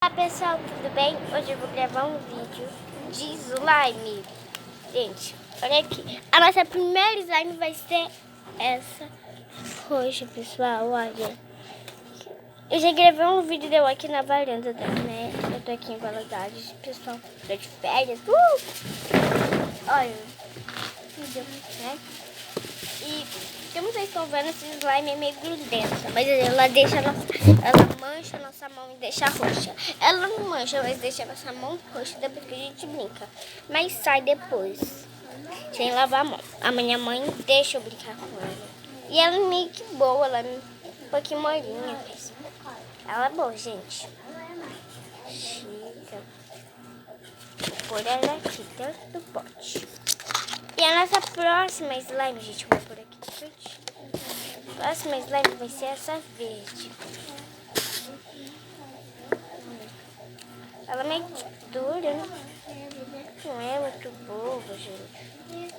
Olá pessoal, tudo bem? Hoje eu vou gravar um vídeo de slime. Gente, olha aqui. A nossa primeira slime vai ser essa roxa, pessoal, olha. Eu já gravei um vídeo deu aqui na varanda, né? Eu tô aqui em Valadares, pessoal. Tô de férias. Olha, vídeo, né? E como vocês estão vendo, esse slime é meio grudenta, mas ela mancha a nossa mão e deixa roxa. Ela não mancha, mas deixa a nossa mão roxa depois que a gente brinca. Mas sai depois, sem lavar a mão. A minha mãe deixa eu brincar com ela. E ela é meio que boa, ela é um pouquinho molinha. Ela é boa, gente. Chega. Vou pôr ela aqui dentro do pote. E a nossa próxima slime, gente, vou pôr aqui de frente. A próxima slime vai ser essa verde. Ela é meio dura, né? Não é muito boba, gente.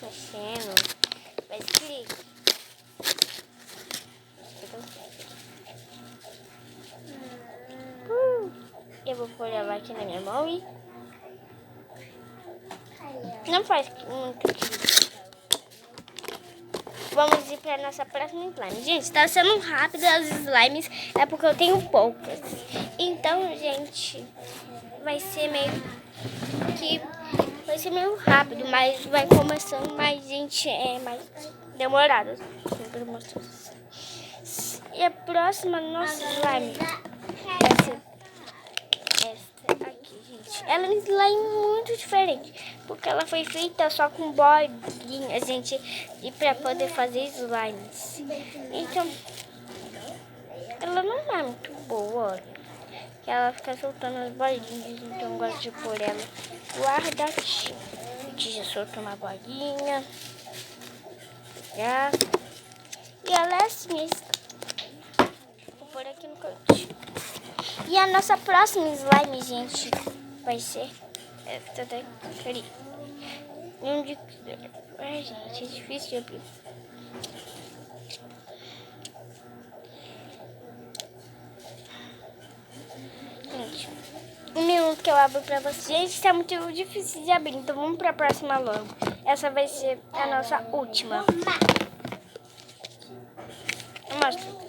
Mexendo. Vai escrito. Eu vou pôr ela aqui na minha mão e... Não faz muito aqui. Vamos ir para nossa próxima slime. Gente, tá sendo rápido as slimes, é porque eu tenho poucas. Então, gente, vai ser meio rápido, mas vai começando mais, gente, mais demorado. E a próxima nossa slime vai ser essa aqui, gente. Ela é uma slime muito diferente, porque ela foi feita só com bolinhas, gente, e para poder fazer slimes. Então, ela não é muito boa, olha. Ela fica soltando as bolinhas, então eu gosto de pôr ela guardadinha. Aqui já soltou uma bolinha. Já. E ela é assim. Vou pôr aqui no canto. E a nossa próxima slime, gente, vai ser essa daqui. Ai, gente, é difícil de abrir. Gente, um minuto que eu abro pra vocês. Gente, tá muito difícil de abrir, então vamos pra próxima logo. Essa vai ser a nossa última. Mostra.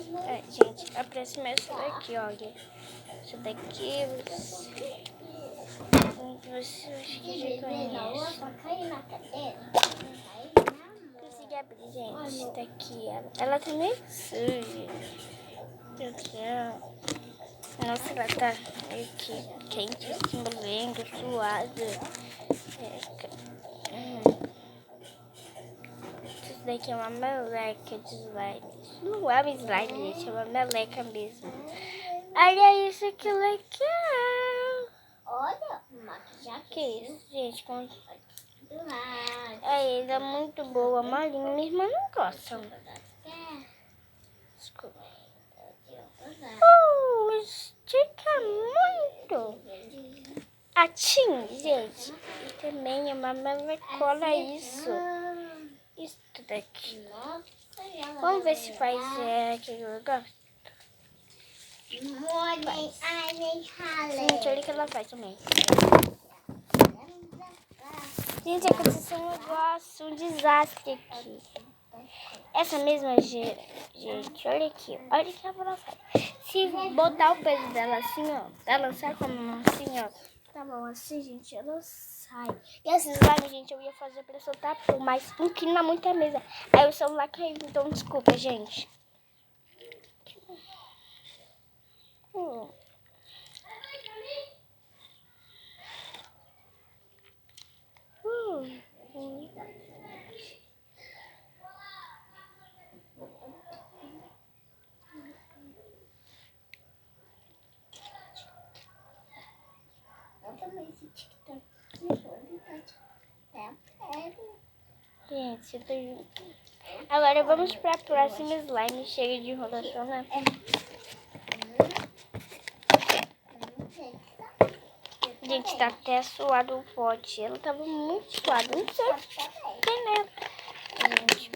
Gente, a próxima é essa daqui, olha. Essa daqui, você acho que já conhece. Consegui abrir, gente. Tá aqui ela. Ela tá meio suja. Meu Deus. Nossa, ela tá meio que quente, assim, molenga, suada. Isso daqui é uma meleca de slime. Isso não é um slime, gente, é uma meleca mesmo. Olha isso, que legal. Olha, maquiagem. Que isso, gente? É, ele é muito boa, molinha. Minha irmã não gosta. Desculpa. Estica muito. Atim, gente. E também é uma melecola isso. Isso daqui. Vamos ver se faz aquele lugar. Gente, olha o que ela faz também. Gente, aconteceu um negócio, um desastre aqui. Essa mesma gente, olha aqui. Olha o que ela faz. Se botar o peso dela assim, ó, ela sai com a mão assim, ó. Tá bom, assim, gente, ela sai. E esse slime, gente, eu ia fazer pra soltar pum, mas inclina muito a mesa. Aí o celular caiu, então desculpa, gente. Gente, agora vamos para a próxima slime. Chega de enrolação, né? Gente, tá até suado o pote. Ela tava muito suada. Não sei o que tem nela. Gente,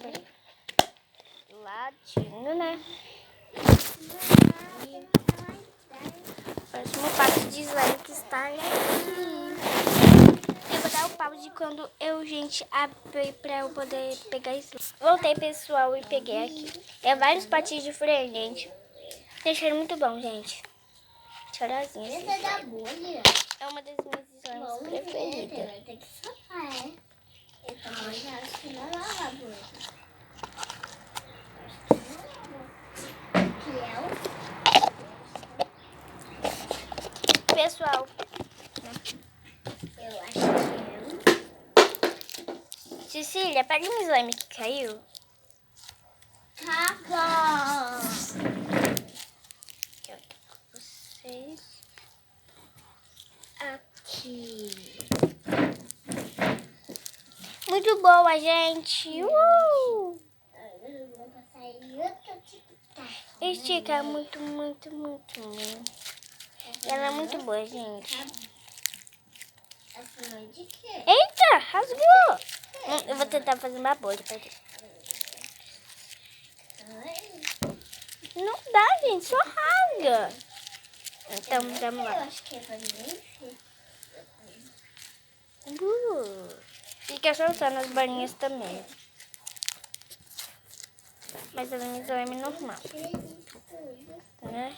ladinho, né? de slime que está aqui. Eu vou dar o pause quando eu, gente, abrir pra eu poder pegar slime. Voltei, pessoal, e peguei aqui. É vários potinhos diferentes, gente. Deixaram muito bom, gente. Chorosinho. Essa é da bolha. É uma das minhas slimes preferidas. Vai ter que soltar, é? Eu também acho que não lava a bolha. Que é Pessoal, eu acho que Cecília, pega um slime que caiu. Tá bom. Aqui, ó, pra vocês. Aqui. Muito boa, gente. Eu vou passar em outro tic-tac. Estica muito. E ela é muito boa, gente. Assim, de quê? Eita, rasgou. Eu vou tentar fazer uma bolha. Peraí. Não dá, gente, só rasga. Então, vamos Eu lá. acho que é pra mim. Fica soltando as bolinhas também. Mas ela é um slime normal, né?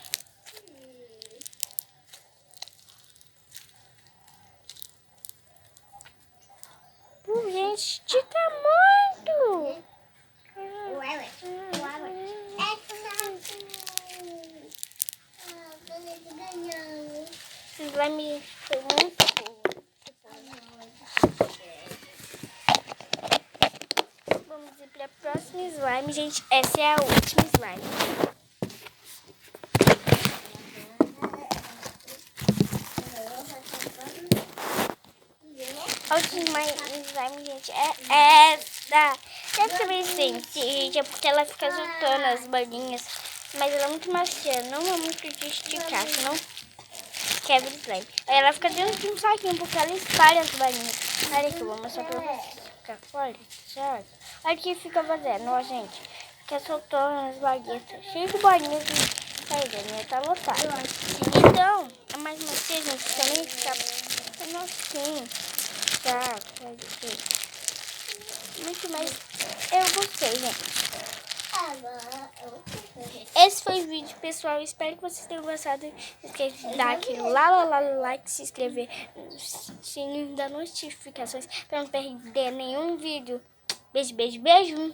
Gente, estica muito. Ué. Esse slime foi muito bom. Vamos ir para a próxima slime, gente. Essa é a última slime. A última slime, gente, é essa. Deve ser bem sensível, porque ela fica soltando as bolinhas. Mas ela é muito macia, não é muito de esticar, senão quebra o slime. Aí ela fica dentro de um saquinho, porque ela espalha as bolinhas. Olha aqui, eu vou mostrar pra vocês. Olha, certo? Olha que fica fazendo, ó, gente. Fica soltando as baguetas. Cheio de bolinhas. Aí, Daniela, tá lotado. Então, é mais macia, gente. Também fica assim. Tá, muito mais. Eu gostei, gente. Esse foi o vídeo, pessoal. Espero que vocês tenham gostado. Não esqueça de dar aquele like, se inscrever no sininho das notificações para não perder nenhum vídeo. Beijo.